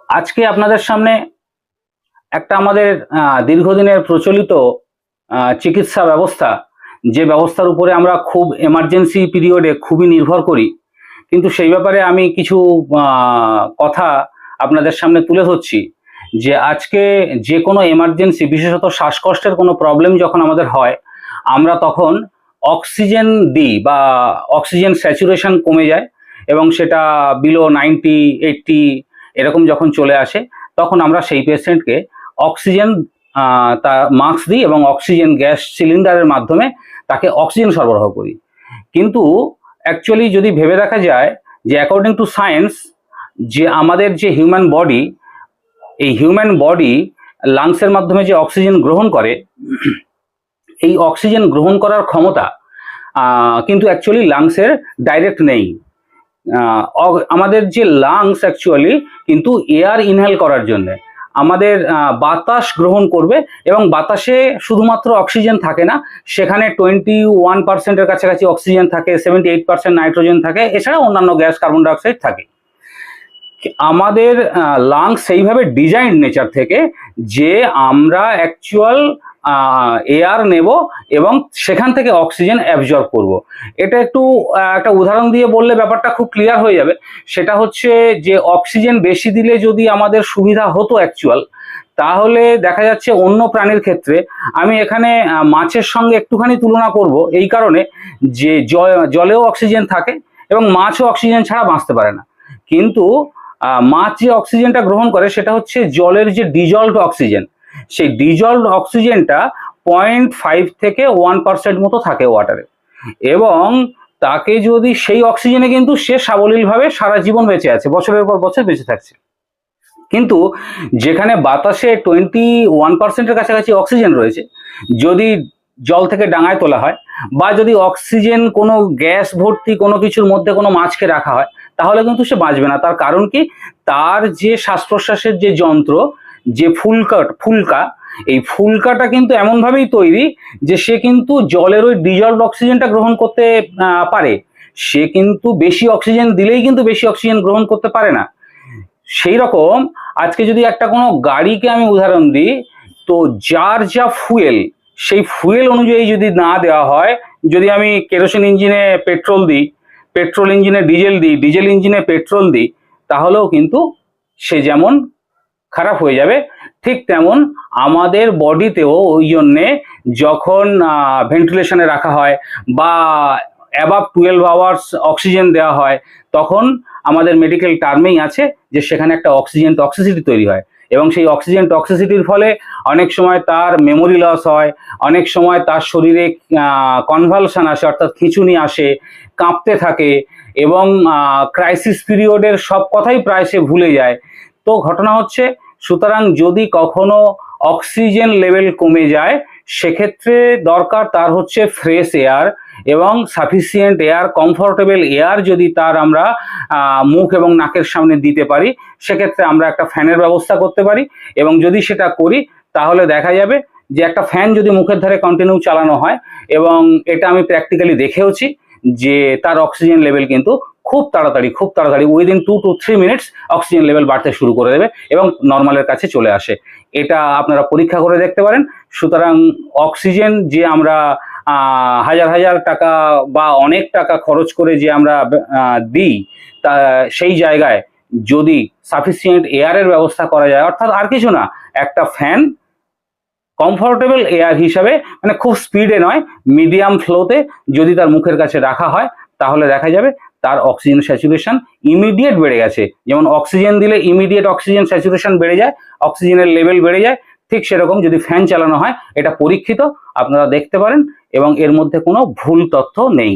আজকে আপনাদের সামনে একটা আমাদের দীর্ঘদিনের প্রচলিত চিকিৎসা ব্যবস্থা, যে ব্যবস্থার উপরে আমরা খুব এমার্জেন্সি পিরিয়ডে খুবই নির্ভর করি, কিন্তু সেই ব্যাপারে আমি কিছু কথা আপনাদের সামনে তুলে ধরছি। যে আজকে যে কোনো এমার্জেন্সি, বিশেষত শ্বাসকষ্টের কোনো প্রবলেম যখন আমাদের হয়, আমরা তখন অক্সিজেন দিই বা অক্সিজেন স্যাচুরেশন কমে যায় এবং সেটা বিলো 90-80 এরকম যখন চলে আসে, তখন আমরা সেই পেশেন্টকে অক্সিজেন তা মাস্ক দিই এবং অক্সিজেন গ্যাস সিলিন্ডারের মাধ্যমে তাকে অক্সিজেন সরবরাহ করি। কিন্তু অ্যাকচুয়ালি যদি ভেবে দেখা যায় যে অ্যাকর্ডিং টু সায়েন্স, যে আমাদের যে হিউম্যান বডি, এই হিউম্যান বডি লাংসের মাধ্যমে যে অক্সিজেন গ্রহণ করে, এই অক্সিজেন গ্রহণ করার ক্ষমতা কিন্তু অ্যাকচুয়ালি লাংসের ডাইরেক্ট নেই। আমাদের যে লাংস অ্যাকচুয়ালি কিন্তু এয়ার ইনহেল করার জন্য আমাদের বাতাস গ্রহণ করবে, এবং বাতাসে শুধুমাত্র অক্সিজেন থাকে না, সেখানে 21%-এর কাছাকাছি অক্সিজেন থাকে, 78% নাইট্রোজেন থাকে, এছাড়া অন্যান্য গ্যাস কার্বন ডাইঅক্সাইড থাকে। আমাদের লাংস সেইভাবে ডিজাইন নেচার থেকে যে আমরা অ্যাকচুয়াল এয়ার নেব এবং সেখান থেকে অক্সিজেন অ্যাবজর্ব করব। এটা একটু একটা উদাহরণ দিয়ে বললে ব্যাপারটা খুব ক্লিয়ার হয়ে যাবে। সেটা হচ্ছে যে অক্সিজেন বেশি দিলে যদি আমাদের সুবিধা হতো অ্যাকচুয়াল, তাহলে দেখা যাচ্ছে অন্য প্রাণীর ক্ষেত্রে, আমি এখানে মাছের সঙ্গে একটুখানি তুলনা করব এই কারণে যে জলেও অক্সিজেন থাকে এবং মাছও অক্সিজেন ছাড়া বাঁচতে পারে না। কিন্তু মাছ যে অক্সিজেনটা গ্রহণ করে সেটা হচ্ছে জলের যে ডিজলভড অক্সিজেন। সেই ডিজলভড অক্সিজেনটা 0.5 থেকে 1% মতো থাকে ওয়াটারে, এবং তাকে যদি সেই অক্সিজেনে কিন্তু সে সাবলীলভাবে সারা জীবন বেঁচে আছে, বছরের পর বছর বেঁচে থাকছে। কিন্তু যেখানে বাতাসে 21%-এর কাছাকাছি অক্সিজেন রয়েছে, যদি জল থেকে ডাঙায় তোলা হয় বা যদি অক্সিজেন কোনো গ্যাস ভর্তি কোনো কিছুর মধ্যে কোনো মাছকে রাখা হয়, তাহলে কিন্তু সে বাঁচবে না। তার কারণ কি? তার যে শ্বাস প্রশ্বাসের যে যন্ত্র, যে ফুলকা, এই ফুলকাটা কিন্তু এমনভাবেই তৈরি যে সে কিন্তু জলের ওই ডিজলভড অক্সিজেনটা গ্রহণ করতে পারে। সে কিন্তু বেশি অক্সিজেন দিলেই কিন্তু বেশি অক্সিজেন গ্রহণ করতে পারে না। সেই রকম আজকে যদি একটা কোনো গাড়িকে আমি উদাহরণ দিই, তো যার যা ফুয়েল, সেই ফুয়েল অনুযায়ী যদি না দেওয়া হয়, যদি আমি কেরোসিন ইঞ্জিনে পেট্রোল দিই, পেট্রোল ইঞ্জিনে ডিজেল দিই, ডিজেল ইঞ্জিনে পেট্রোল দিই, তাহলেও কিন্তু সে যেমন খারাপ হয়ে যাবে, ঠিক তেমন আমাদের বডিতেও ওই জন্যে যখন ভেন্টিলেশনে রাখা হয় বা অ্যাবাভ 12 আওয়ার্স অক্সিজেন দেওয়া হয়, তখন আমাদের মেডিকেল টার্মেই আছে যে সেখানে একটা অক্সিজেন টক্সিসিটি তৈরি হয়, এবং সেই অক্সিজেন টক্সিসিটির ফলে অনেক সময় তার মেমোরি লস হয়, অনেক সময় তার শরীরে কনভালশন আসে, অর্থাৎ খিঁচুনি আসে, কাঁপতে থাকে, এবং ক্রাইসিস পিরিয়ডের সব কথাই প্রায় সে ভুলে যায়। তো ঘটনা হচ্ছে, সুতরাং যদি কখনো অক্সিজেন লেভেল কমে যায়, সেক্ষেত্রে দরকার তার হচ্ছে ফ্রেশ এয়ার এবং সাফিসিয়েন্ট এয়ার, কমফোর্টেবল এয়ার যদি তার আমরা মুখ এবং নাকের সামনে দিতে পারি, সেক্ষেত্রে আমরা একটা ফ্যানের ব্যবস্থা করতে পারি। এবং যদি সেটা করি, তাহলে দেখা যাবে যে একটা ফ্যান যদি মুখের ধারে কন্টিনিউ চালানো হয়, এবং এটা আমি প্র্যাকটিক্যালি দেখেওছি, যে তার অক্সিজেন লেভেল কিন্তু খুব তাড়াতাড়ি within 2 to 3 minutes oxygen level বাড়তে শুরু করে দেবে এবং নর্মালের কাছে চলে আসে। এটা আপনারা পরীক্ষা করে দেখতে পারেন। সুতরাং অক্সিজেন যে আমরা হাজার হাজার টাকা বা অনেক টাকা খরচ করে যে আমরা দিই, তা সেই জায়গায় যদি সাফিসিয়েন্ট এয়ারের ব্যবস্থা করা যায়, অর্থাৎ আর কিছু না, একটা ফ্যান কমফোর্টেবল এয়ার হিসাবে, মানে খুব স্পিডে নয়, মিডিয়াম ফ্লোতে যদি তার মুখের কাছে রাখা হয়, তাহলে দেখা যাবে তার অক্সিজেন স্যাচুরেশন ইমিডিয়েট বেড়ে গেছে। যেমন অক্সিজেন দিলে ইমিডিয়েট অক্সিজেন স্যাচুরেশন বেড়ে যায়, অক্সিজেনের লেভেল বেড়ে যায়, ঠিক সেরকম যদি ফ্যান চালানো হয়, এটা পরীক্ষিত, আপনারা দেখতে পারেন, এবং এর মধ্যে কোনো ভুল তথ্য নেই।